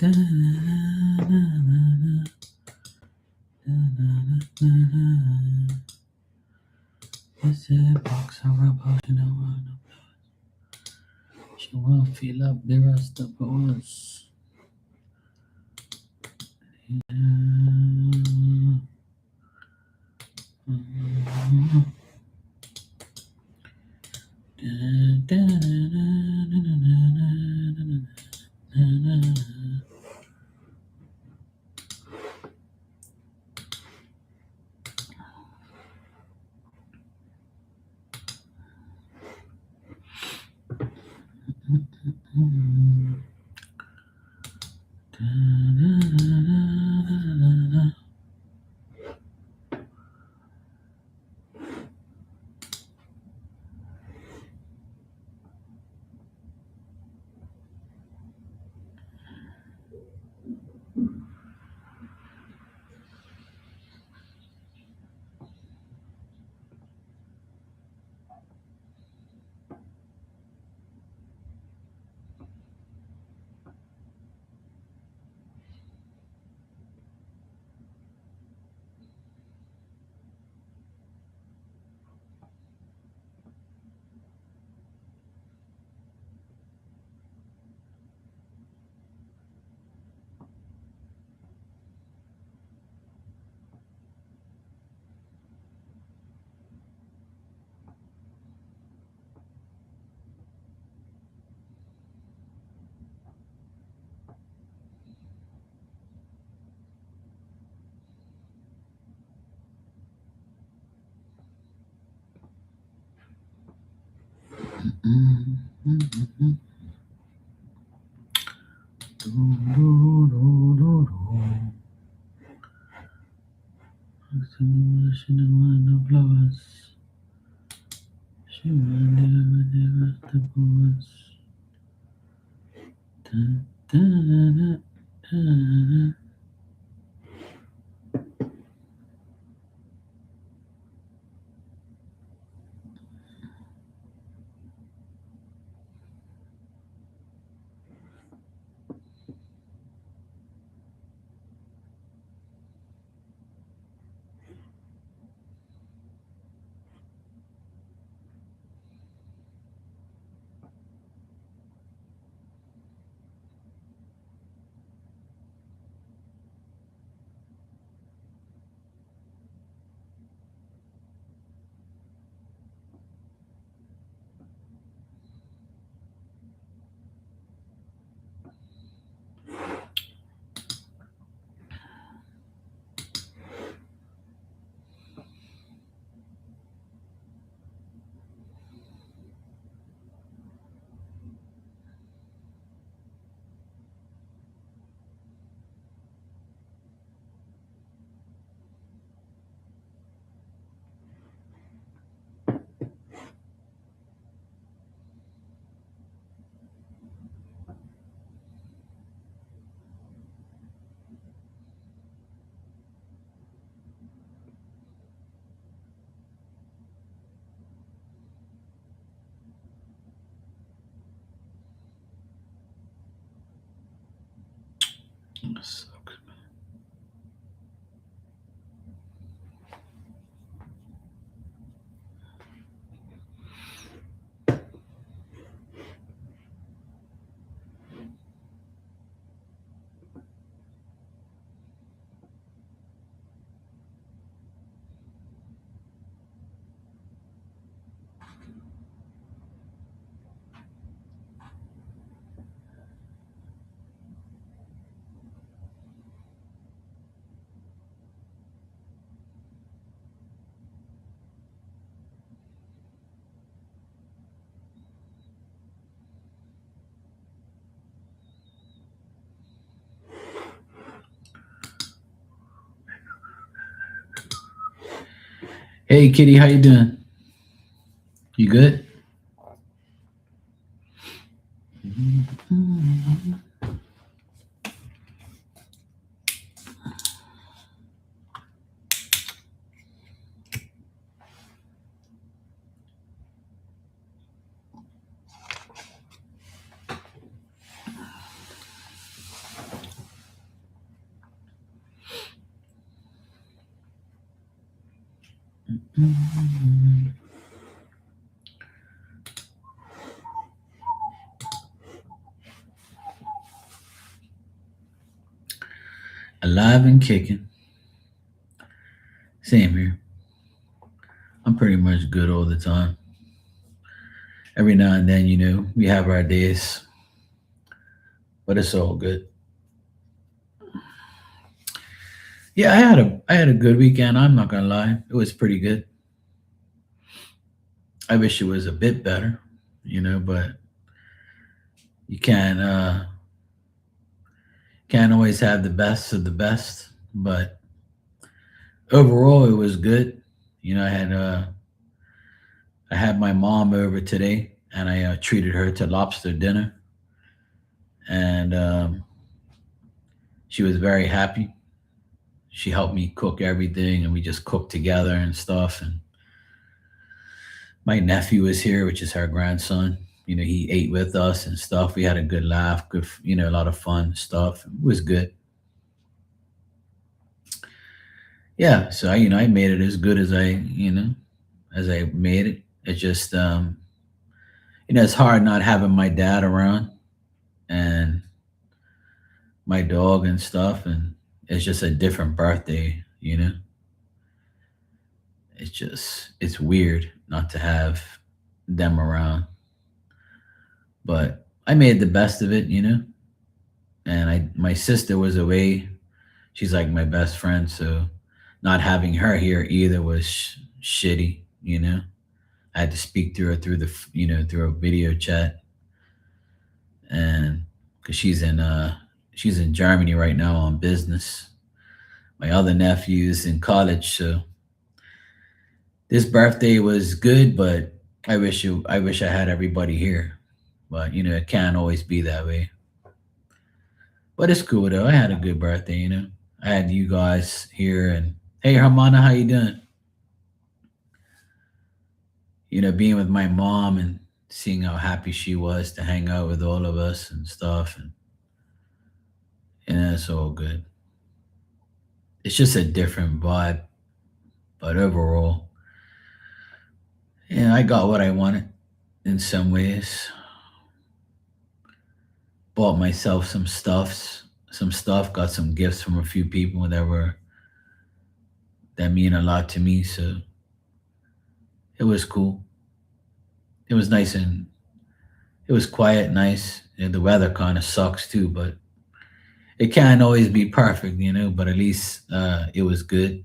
It's a box of rubber, you know. She will fill up the rest of us. She will never, never stop us. Sucks. Hey, Kitty, how you doing? You good? Alive and kicking. Same here. I'm pretty much good all the time. Every now and then, we have our days, but it's all good. Yeah, I had a good weekend. I'm not gonna lie, it was pretty good. I wish it was a bit better, but you can't always have the best of the best. But overall, it was good. I had my mom over today, and I treated her to lobster dinner, and she was very happy. She helped me cook everything, and we just cooked together and stuff. And my nephew was here, which is her grandson. He ate with us and stuff. We had a good laugh, good, a lot of fun stuff. It was good. Yeah, so I made it as good as I made it. It's just, it's hard not having my dad around and my dog and stuff, and it's just a different birthday. It's weird not to have them around, but I made the best of it. And my sister was away. She's like my best friend, so not having her here either was shitty. I had to speak to her through a video chat, and because she's in Germany right now on business. My other nephew's in college, so this birthday was good, but I wish I had everybody here. But it can't always be that way. But it's cool though. I had a good birthday. I had you guys here, and hey, Hermana, how you doing? Being with my mom and seeing how happy she was to hang out with all of us and stuff, and it's all good. It's just a different vibe, but overall, yeah, I got what I wanted in some ways. Bought myself some stuff, got some gifts from a few people that mean a lot to me. So it was cool. It was nice, and it was quiet, nice. And the weather kind of sucks too, but it can't always be perfect. But at least it was good.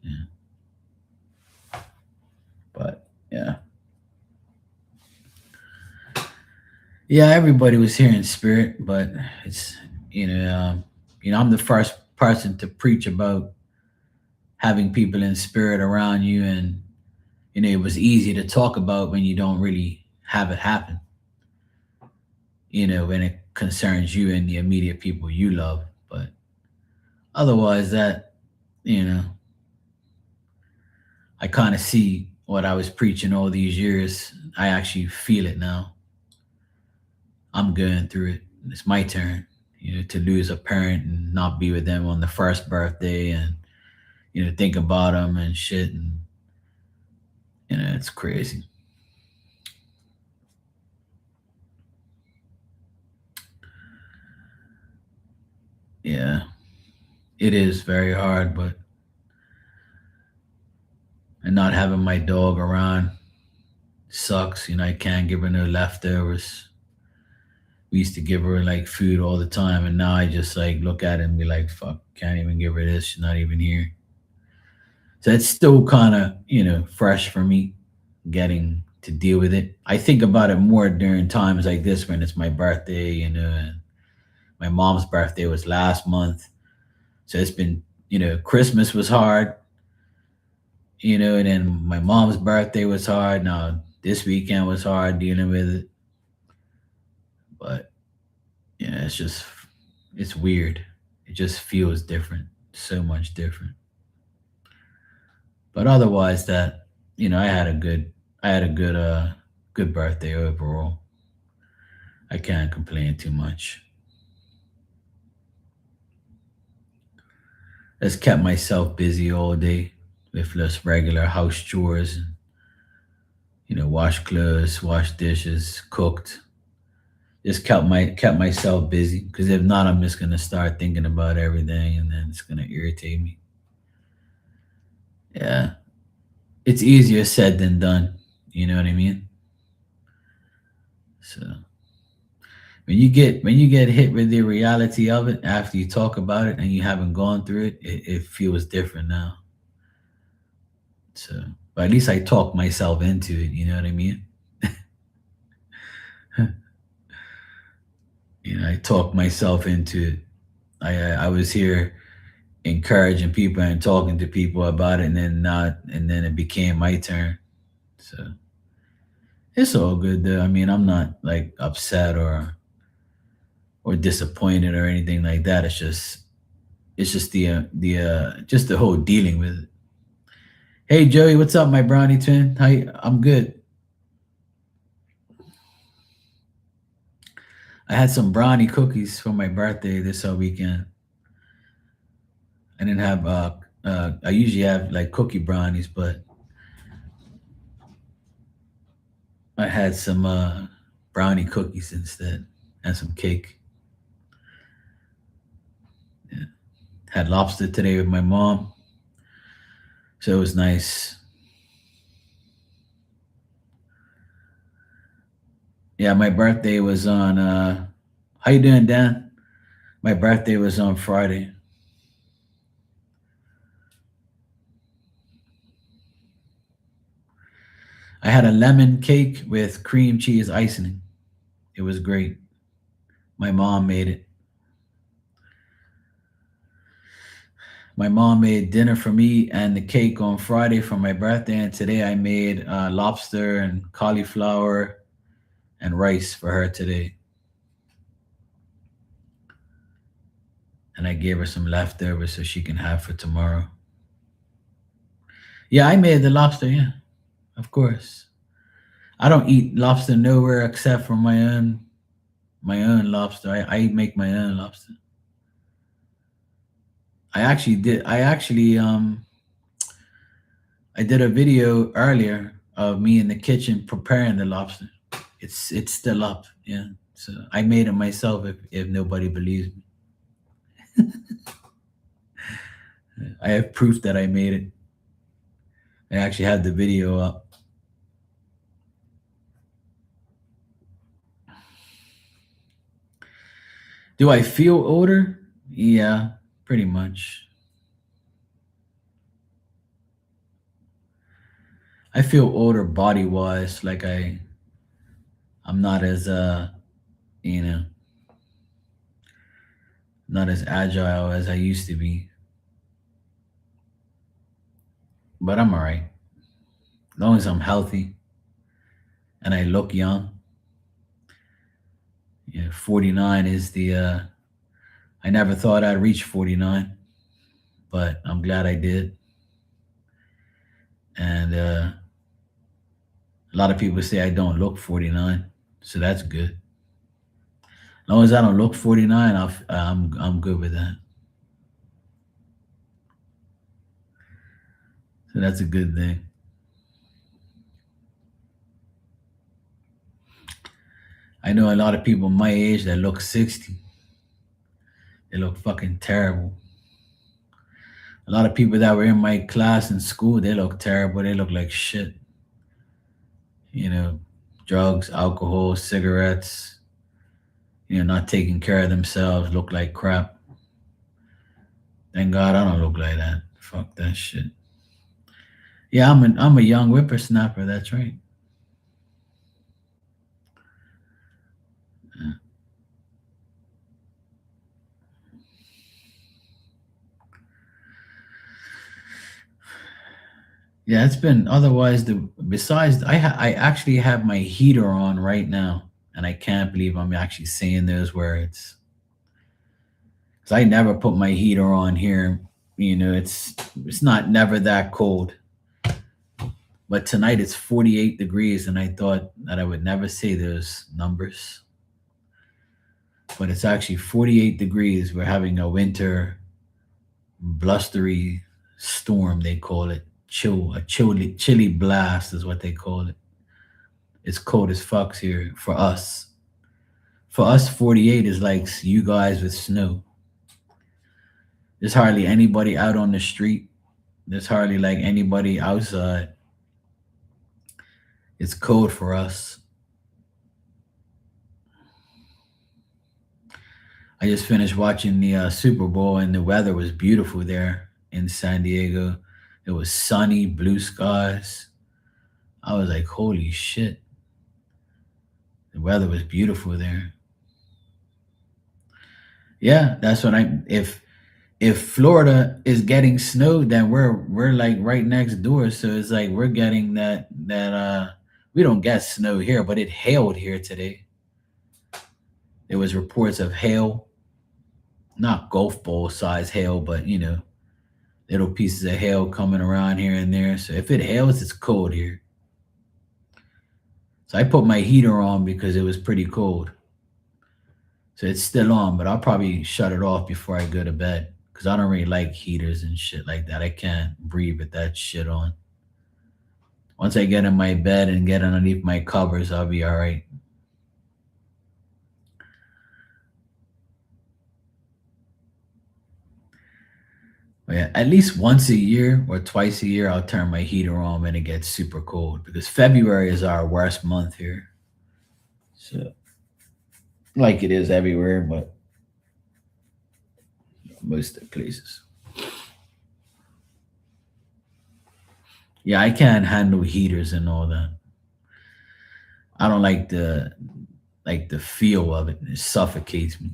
Yeah. But yeah, yeah, everybody was here in spirit, but it's I'm the first person to preach about having people in spirit around you, and it was easy to talk about when you don't really have it happen. When it concerns you and the immediate people you love, but otherwise, that you know, I kind of see what I was preaching all these years. I actually feel it now. I'm going through it. It's my turn, to lose a parent and not be with them on the first birthday, and think about them and shit, and it's crazy. Yeah, it is very hard, but and not having my dog around sucks. I can't give her no leftovers. We used to give her like food all the time, and now I just like look at it and be like, "Fuck, can't even give her this. She's not even here." So it's still kind of fresh for me, getting to deal with it. I think about it more during times like this when it's my birthday, and my mom's birthday was last month. So it's been, Christmas was hard, and then my mom's birthday was hard. Now this weekend was hard dealing with it, but it's weird. It just feels different, so much different. But otherwise, I had a good birthday overall. I can't complain too much. Just kept myself busy all day. with less regular house chores, wash clothes, wash dishes, cooked. Just kept myself busy because if not, I'm just gonna start thinking about everything, and then it's gonna irritate me. Yeah, it's easier said than done. You know what I mean? So when you get hit with the reality of it after you talk about it and you haven't gone through it, it feels different now. So, but at least I talk myself into it. You know what I mean? I talk myself into it. I was here encouraging people and talking to people about it, and then not, and then it became my turn. So it's all good though. I mean, I'm not like upset or disappointed or anything like that. It's just just the whole dealing with it. Hey Joey, what's up, my brownie twin? I'm good. I had some brownie cookies for my birthday this weekend. I didn't have I usually have like cookie brownies, but I had some brownie cookies instead and some cake. Yeah. Had lobster today with my mom, so it was nice. Yeah, my birthday was on. How you doing, Dan? My birthday was on Friday. I had a lemon cake with cream cheese icing. It was great. My mom made it. My mom made dinner for me and the cake on Friday for my birthday, and today I made lobster and cauliflower and rice for her today. And I gave her some leftovers so she can have for tomorrow. Yeah, I made the lobster. Yeah, of course. I don't eat lobster nowhere except for my own lobster. I make my own lobster. I did a video earlier of me in the kitchen preparing the lobster. It's still up. Yeah. So I made it myself if nobody believes me. I have proof that I made it. I actually had the video up. Do I feel older? Yeah, pretty much. I feel older body wise, like I'm not as you know, not as agile as I used to be. But I'm alright. As long as I'm healthy and I look young. Yeah, 49 is the I never thought I'd reach 49, but I'm glad I did. And a lot of people say I don't look 49, so that's good. As long as I don't look 49, I'm good with that. So that's a good thing. I know a lot of people my age that look 60. They look fucking terrible. A lot of people that were in my class in school, they look terrible. They look like shit. You know, drugs, alcohol, cigarettes, not taking care of themselves, look like crap. Thank God I don't look like that. Fuck that shit. Yeah, I'm a young whippersnapper. That's right. Yeah, yeah, it's been otherwise. I actually have my heater on right now, and I can't believe I'm actually saying those words. Cause I never put my heater on here. It's not never that cold. But tonight it's 48 degrees, and I thought that I would never say those numbers. But it's actually 48 degrees. We're having a winter blustery storm, they call it. chilly blast is what they call it. It's cold as fucks here for us. For us, 48 is like you guys with snow. There's hardly anybody out on the street. There's hardly like anybody outside. It's cold for us. I just finished watching the Super Bowl, and the weather was beautiful there in San Diego. It was sunny, blue skies. I was like, holy shit. The weather was beautiful there. Yeah, that's what I if Florida is getting snow, then we're like right next door. So it's like we're getting that we don't get snow here, but it hailed here today. There was reports of hail, not golf ball size hail, but little pieces of hail coming around here and there. So if it hails, it's cold here. So I put my heater on because it was pretty cold. So it's still on, but I'll probably shut it off before I go to bed because I don't really like heaters and shit like that. I can't breathe with that shit on. Once I get in my bed and get underneath my covers, I'll be all right. But yeah, at least once a year or twice a year, I'll turn my heater on when it gets super cold because February is our worst month here. So, like it is everywhere, but most of the places. Yeah, I can't handle heaters and all that. I don't like the feel of it. It suffocates me.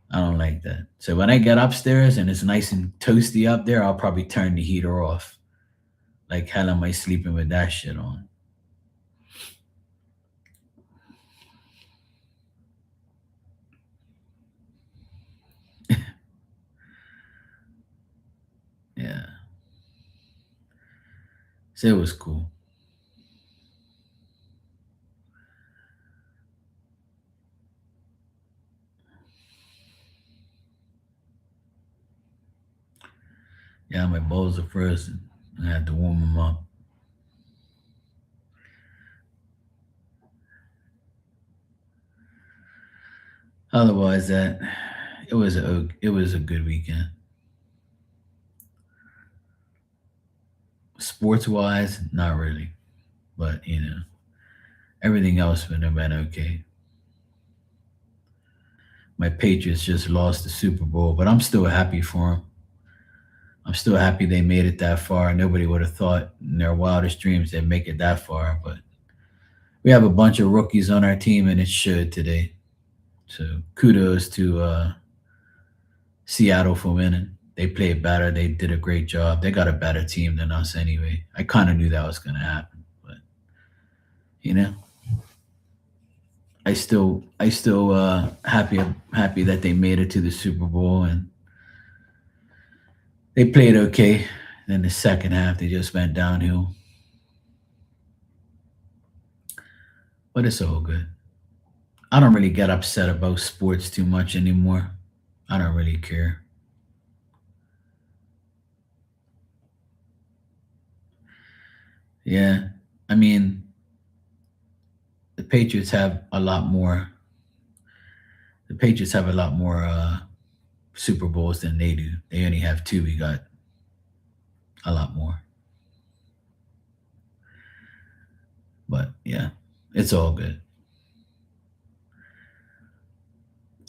I don't like that. So when I get upstairs and it's nice and toasty up there, I'll probably turn the heater off. Like hell am I sleeping with that shit on? Yeah. So it was cool. Yeah, my bowls are frozen. I had to warm them up. Otherwise, that it was a good weekend. Sports wise, not really, but everything else would have been okay. My Patriots just lost the Super Bowl, but I'm still happy for them. I'm still happy they made it that far. Nobody would have thought in their wildest dreams they'd make it that far, but we have a bunch of rookies on our team, and it showed today. So kudos to Seattle for winning. They played better. They did a great job. They got a better team than us anyway. I kind of knew that was going to happen, but you know, I still happy that they made it to the Super Bowl and they played okay. Then the second half they just went downhill, but it's all good. I don't really get upset about sports too much anymore. I don't really care. Yeah, I mean the Patriots have a lot more. The Patriots have a lot more Super Bowls than they do. They only have two. We got a lot more, but yeah, it's all good.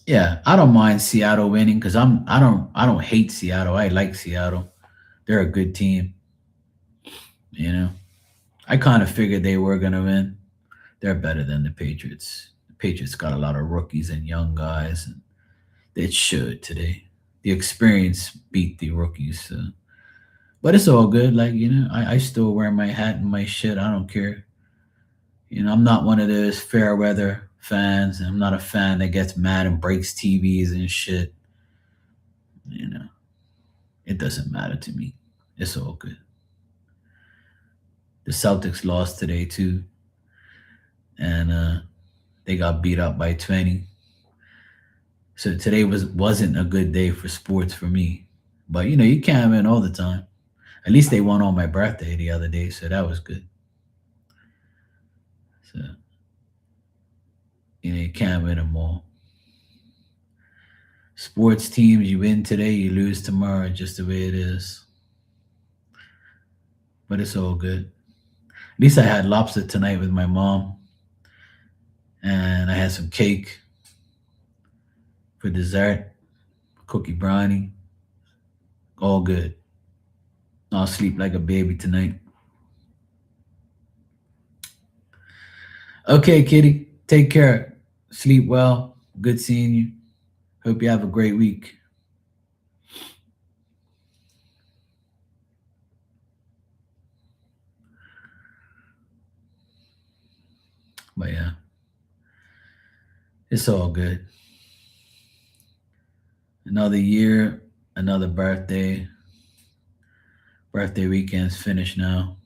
Yeah, I don't mind Seattle winning because I don't hate Seattle. I like Seattle. They're a good team. You know, I kind of figured they were gonna win. They're better than the Patriots. The Patriots got a lot of rookies and young guys, and it showed today. The experience beat the rookies. So. But it's all good. Like, I still wear my hat and my shit. I don't care. I'm not one of those fair weather fans. I'm not a fan that gets mad and breaks TVs and shit. You know, it doesn't matter to me. It's all good. The Celtics lost today too, and they got beat up by 20. So today wasn't a good day for sports for me. But you can't win all the time. At least they won on my birthday the other day, so that was good. So you can't win them all. Sports teams, you win today, you lose tomorrow, just the way it is. But it's all good. At least I had lobster tonight with my mom, and I had some cake for dessert, cookie brownie. All good. I'll sleep like a baby tonight. Okay, Kitty. Take care. Sleep well. Good seeing you. Hope you have a great week. But yeah, it's all good. Another year, another birthday. Birthday weekend's finished now.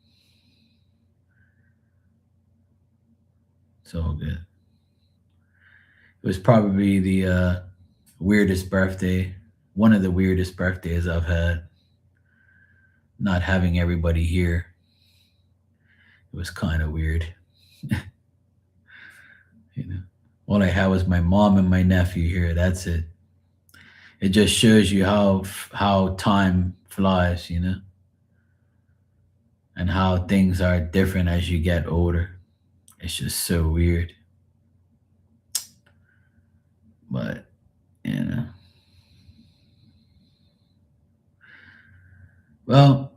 It's all good. It was probably the weirdest birthday, one of the weirdest birthdays I've had. Not having everybody here, it was kind of weird. You know, all I had was my mom and my nephew here. That's it. It just shows you how time flies, and how things are different as you get older. It's just so weird. But you know, well,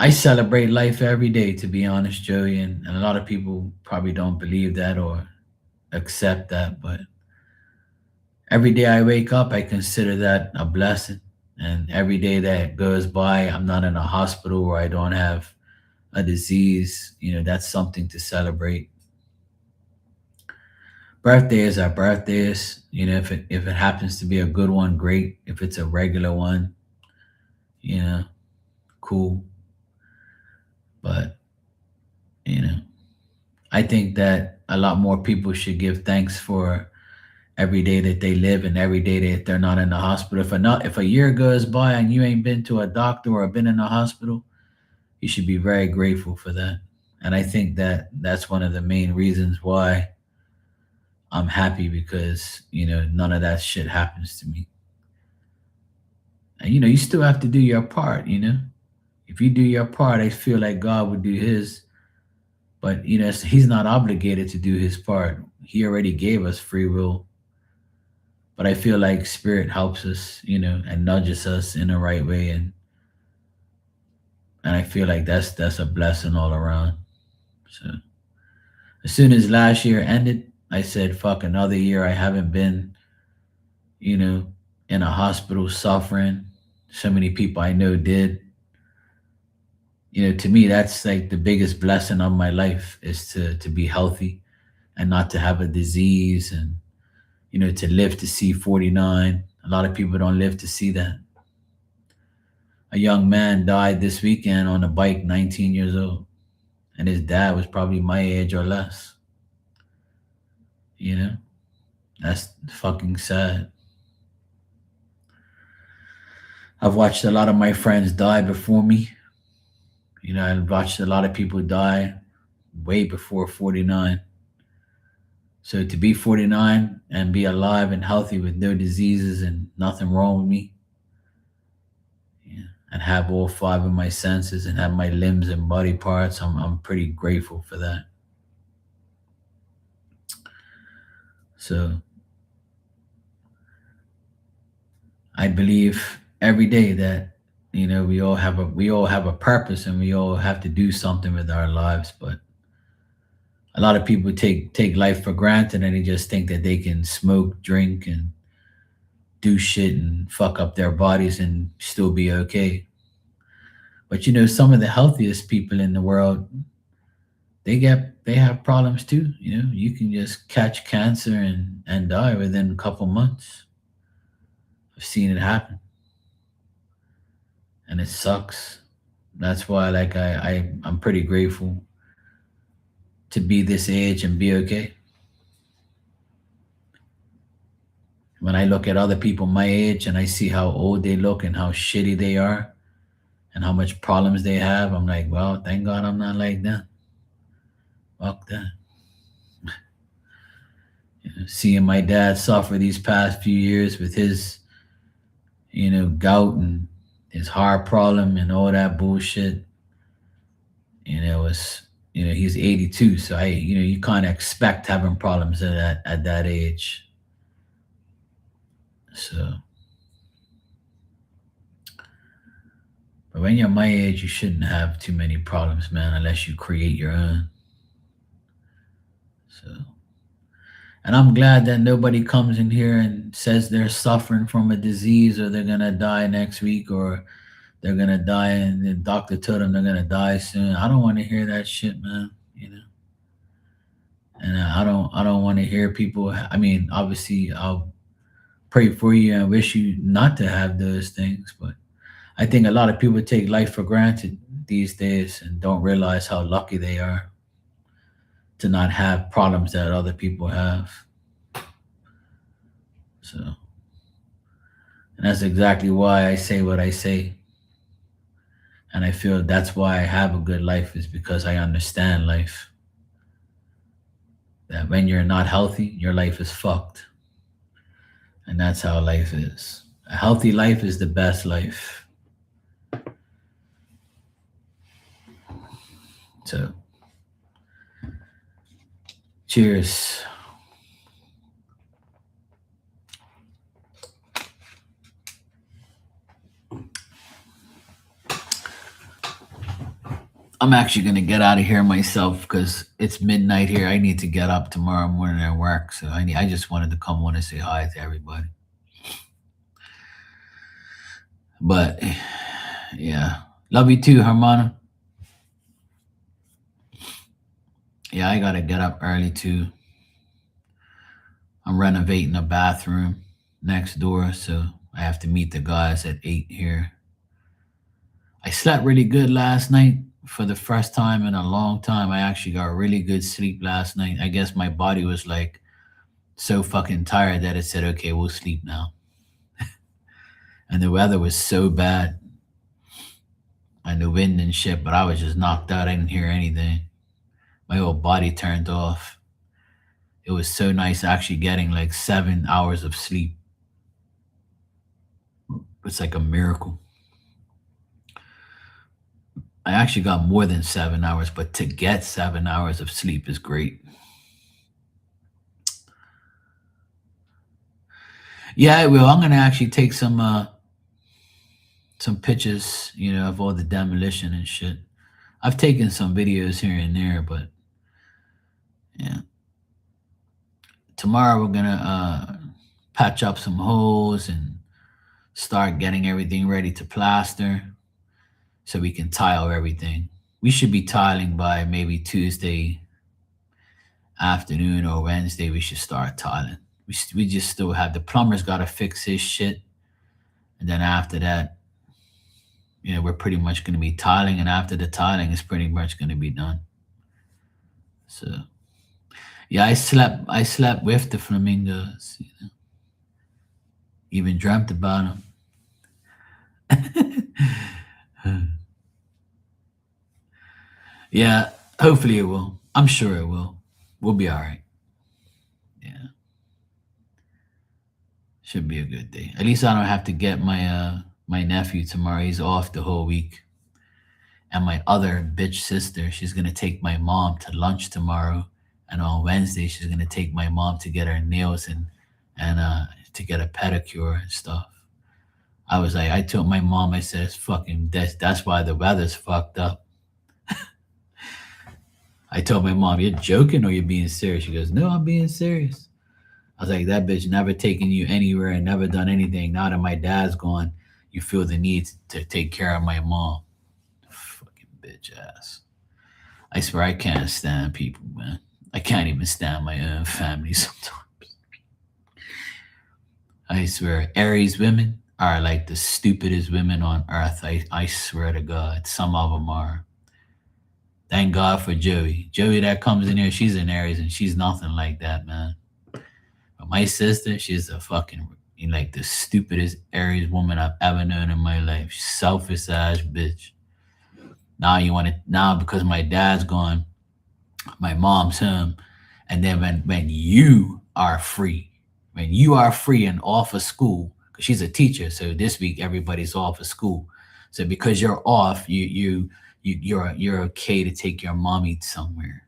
I celebrate life every day, to be honest, Joey, and a lot of people probably don't believe that or accept that, but every day I wake up, I consider that a blessing. And every day that goes by, I'm not in a hospital or I don't have a disease, that's something to celebrate. Birthdays are birthdays. If it happens to be a good one, great. If it's a regular one, you know, cool. But, you know, I think that a lot more people should give thanks for every day that they live and every day that they're not in the hospital. If a year goes by and you ain't been to a doctor or been in a hospital, you should be very grateful for that. And I think that that's one of the main reasons why I'm happy, because none of that shit happens to me. And you still have to do your part. If you do your part, I feel like God would do His. But He's not obligated to do His part. He already gave us free will. But I feel like Spirit helps us, and nudges us in the right way, and I feel like that's a blessing all around. So as soon as last year ended, I said, "Fuck, another year I haven't been, you know, in a hospital suffering." So many people I know did. To me, that's like the biggest blessing of my life, is to be healthy and not to have a disease, and to live to see 49. A lot of people don't live to see that. A young man died this weekend on a bike, 19 years old, and his dad was probably my age or less. You know, that's fucking sad. I've watched a lot of my friends die before me. I've watched a lot of people die way before 49. So to be 49 and be alive and healthy with no diseases and nothing wrong with me, yeah, and have all five of my senses and have my limbs and body parts, I'm pretty grateful for that. So I believe every day that we all have a purpose, and we all have to do something with our lives. But a lot of people take life for granted, and they just think that they can smoke, drink, and do shit and fuck up their bodies and still be okay. But some of the healthiest people in the world, they have problems too. You can just catch cancer and die within a couple months. I've seen it happen, and it sucks. That's why, like, I'm pretty grateful to be this age and be okay. When I look at other people my age and I see how old they look and how shitty they are, and how much problems they have. I'm like, well, thank God I'm not like that. Fuck that. Seeing my dad suffer these past few years with his, gout and his heart problem and all that bullshit. It's he's 82, so you kind of expect having problems at that age. So, but when you're my age, you shouldn't have too many problems, man, unless you create your own. So, and I'm glad that nobody comes in here and says they're suffering from a disease or they're gonna die next week or they're gonna die and the doctor told them they're gonna die soon. I don't want to hear that shit, man. And I don't want to hear people. I mean, obviously, I'll pray for you and wish you not to have those things, but I think a lot of people take life for granted these days and don't realize how lucky they are to not have problems that other people have. So, and that's exactly why I say what I say. And I feel that's why I have a good life is because I understand life. That when you're not healthy, your life is fucked. And that's how life is. A healthy life is the best life. So, cheers. I'm actually gonna get out of here myself because it's midnight here. I need to get up tomorrow morning and work. So I just wanted to come on and say hi to everybody. But yeah, love you too, Hermana. Yeah, I gotta get up early too. I'm renovating a bathroom next door, so I have to meet the guys at 8 here. I slept really good last night for the first time in a long time. I actually got really good sleep last night. I guess my body was like so fucking tired that it said, okay, we'll sleep now. And the weather was so bad and the wind and shit, but I was just knocked out. I didn't hear anything. My whole body turned off. It was so nice actually getting like 7 hours of sleep. It's like a miracle. I actually got more than 7 hours, but to get 7 hours of sleep is great. Yeah, I will. I'm gonna actually take some pictures, of all the demolition and shit. I've taken some videos here and there, but yeah. Tomorrow we're gonna patch up some holes and start getting everything ready to plaster so we can tile everything. We should be tiling by maybe Tuesday afternoon or Wednesday. We should start tiling. We just still have the plumber's got to fix his shit, and then after that, we're pretty much going to be tiling, and after the tiling, it's pretty much going to be done. So, yeah, I slept with the flamingos. Even dreamt about them. Yeah, hopefully it will. I'm sure it will. We'll be all right. Yeah, should be a good day. At least I don't have to get my nephew tomorrow. He's off the whole week. And my other bitch sister, she's gonna take my mom to lunch tomorrow. And on Wednesday, she's gonna take my mom to get her nails and to get a pedicure and stuff. I was like, I told my mom, I said, it's fucking that's why the weather's fucked up. I told my mom, you're joking or you're being serious? She goes, no, I'm being serious. I was like, that bitch never taken you anywhere and never done anything. Now that my dad's gone, you feel the need to take care of my mom. Fucking bitch ass. I swear I can't stand people, man. I can't even stand my own family sometimes. I swear, Aries women are like the stupidest women on earth. I swear to God, some of them are. Thank God for Joey. Joey that comes in here, she's an Aries and she's nothing like that, man. But my sister, she's a fucking, You're like the stupidest Aries woman I've ever known in my life. Selfish ass bitch. Now you want to now because my dad's gone, my mom's home, and then when you are free, when you are free and off of school, because she's a teacher, so this week everybody's off of school. So because you're off, you're okay to take your mommy somewhere.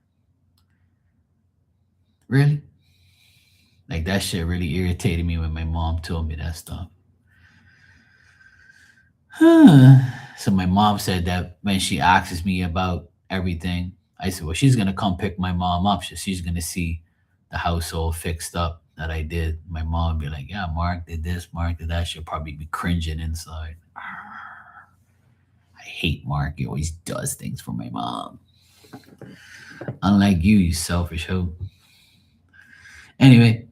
Really? Like that shit really irritated me when my mom told me that stuff. So my mom said that when she asks me about everything, I said, well, she's gonna come pick my mom up. So she's gonna see the household fixed up that I did. My mom be like, yeah, Mark did this, Mark did that. She'll probably be cringing inside. I hate Mark. He always does things for my mom. Unlike you selfish hoe. Anyway,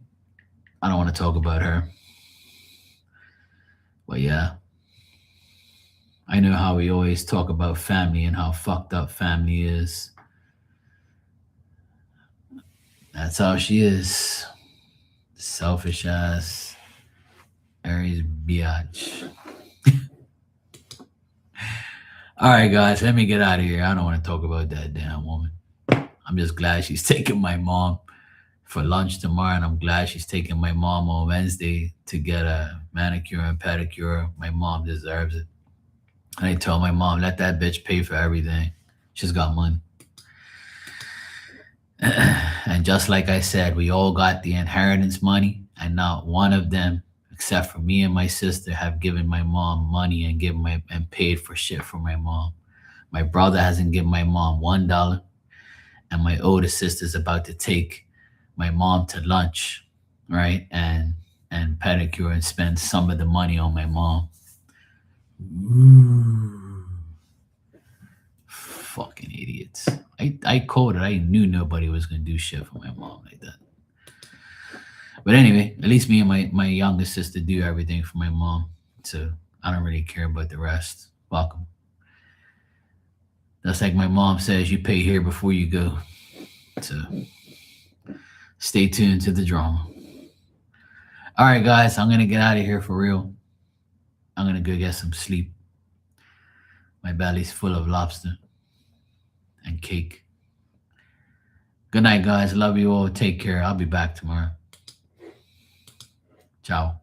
I don't want to talk about her. But yeah, I know how we always talk about family and how fucked up family is. That's how she is. Selfish ass Aries biatch. All right, guys, let me get out of here. I don't want to talk about that damn woman. I'm just glad she's taking my mom for lunch tomorrow, and I'm glad she's taking my mom on Wednesday to get a manicure and pedicure. My mom deserves it. And I told my mom, let that bitch pay for everything. She's got money. And just like I said, we all got the inheritance money, and not one of them, except for me and my sister, have given my mom money and given my and paid for shit for my mom. My brother hasn't given my mom $1, and my older sister's about to take my mom to lunch, right? And pedicure and spend some of the money on my mom. Ooh, fucking idiots. I called it. I knew nobody was gonna do shit for my mom like that. But anyway, at least me and my youngest sister do everything for my mom. So I don't really care about the rest. Welcome. That's like my mom says, you pay here before you go. So stay tuned to the drama. All right, guys, I'm gonna get out of here for real. I'm gonna go get some sleep. My belly's full of lobster and cake. Good night, guys. Love you all. Take care. I'll be back tomorrow. Ciao.